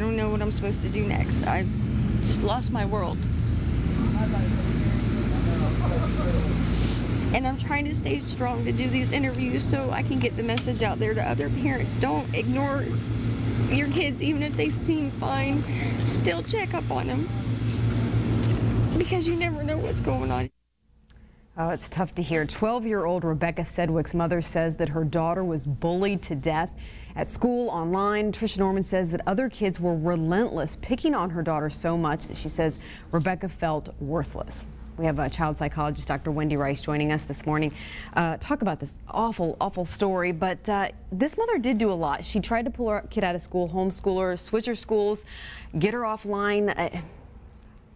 I don't know what I'm supposed to do next. I just lost my world. And I'm trying to stay strong to do these interviews so I can get the message out there to other parents. Don't ignore your kids, even if they seem fine. Still check up on them, because you never know what's going on. Oh, it's tough to hear. 12-year-old Rebecca Sedgwick's mother says that her daughter was bullied to death at school, online. Tricia Norman says that other kids were relentless, picking on her daughter so much that she says Rebecca felt worthless. We have a child psychologist, Dr. Wendy Rice, joining us this morning. Talk about this awful, awful story. But this mother did do a lot. She tried to pull her kid out of school, homeschool her, switch her schools, get her offline.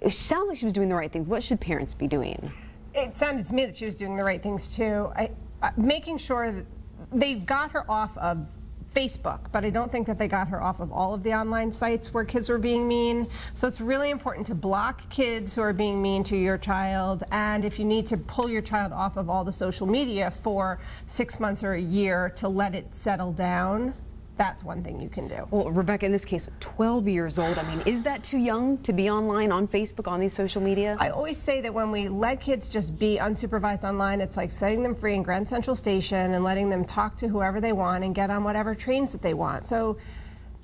It sounds like she was doing the right thing. What should parents be doing? It sounded to me that she was doing the right things too. Making sure that they got her off of Facebook, but I don't think that they got her off of all of the online sites where kids were being mean. So it's really important to block kids who are being mean to your child, and if you need to pull your child off of all the social media for 6 months or a year to let it settle down, that's one thing you can do. Well, Rebecca, in this case, 12 years old. I mean, is that too young to be online, on Facebook, on these social media? I always say that when we let kids just be unsupervised online, it's like setting them free in Grand Central Station and letting them talk to whoever they want and get on whatever trains that they want. So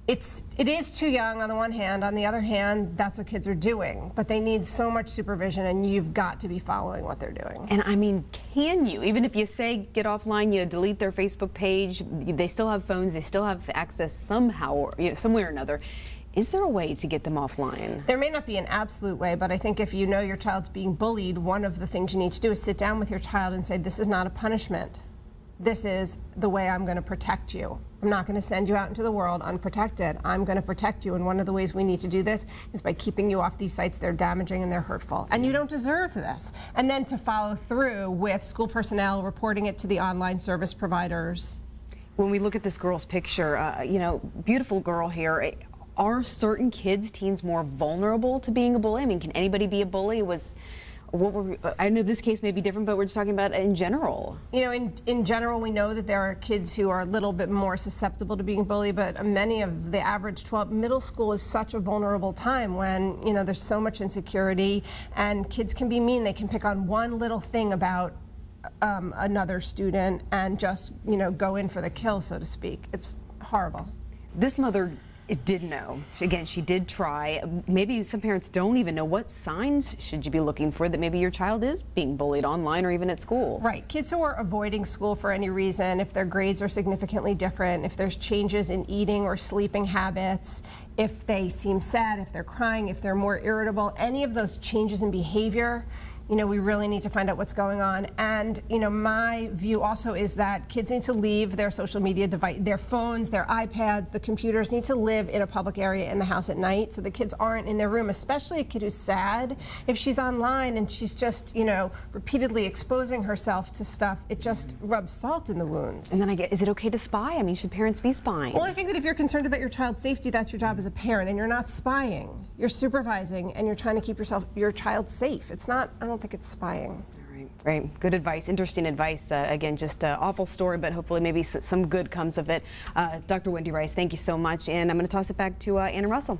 it is too young on the one hand. On the other hand, that's what kids are doing. But they need so much supervision, and you've got to be following what they're doing. And I mean, can you? Even if you say get offline, you delete their Facebook page, they still have phones, they still have access somehow, or some way or another. Is there a way to get them offline? There may not be an absolute way, but I think if you know your child's being bullied, one of the things you need to do is sit down with your child and say, this is not a punishment. This is the way I'm going to protect you. I'm not going to send you out into the world unprotected. I'm going to protect you, and one of the ways we need to do this is by keeping you off these sites. They're damaging and they're hurtful, and you don't deserve this. And then to follow through with school personnel reporting it to the online service providers. When we look at this girl's picture, beautiful girl here. Are certain kids, teens, more vulnerable to being a bully? I mean, can anybody be a bully? I know this case may be different, but we're just talking about in general. You know, in general, we know that there are kids who are a little bit more susceptible to being bullied, but many of the average 12, middle school is such a vulnerable time when, there's so much insecurity, and kids can be mean. They can pick on one little thing about another student and just, go in for the kill, so to speak. It's horrible. This mother did know. Again, she did try. Maybe some parents don't even know. What signs should you be looking for that maybe your child is being bullied online or even at school? Right. Kids who are avoiding school for any reason, if their grades are significantly different, if there's changes in eating or sleeping habits, if they seem sad, if they're crying, if they're more irritable, any of those changes in behavior, we really need to find out what's going on. And, my view also is that kids need to leave their social media device, their phones, their iPads, the computers, need to live in a public area in the house at night so the kids aren't in their room, especially a kid who's sad. If she's online and she's just, repeatedly exposing herself to stuff, it just rubs salt in the wounds. And then is it okay to spy? I mean, should parents be spying? Well, I think that if you're concerned about your child's safety, that's your job as a parent, and you're not spying. You're supervising, and you're trying to keep your child safe. It's not, I don't think it's spying. All right, great. Good advice, interesting advice. Again, just an awful story, but hopefully maybe some good comes of it. Dr. Wendy Rice, thank you so much. And I'm going to toss it back to Anna Russell.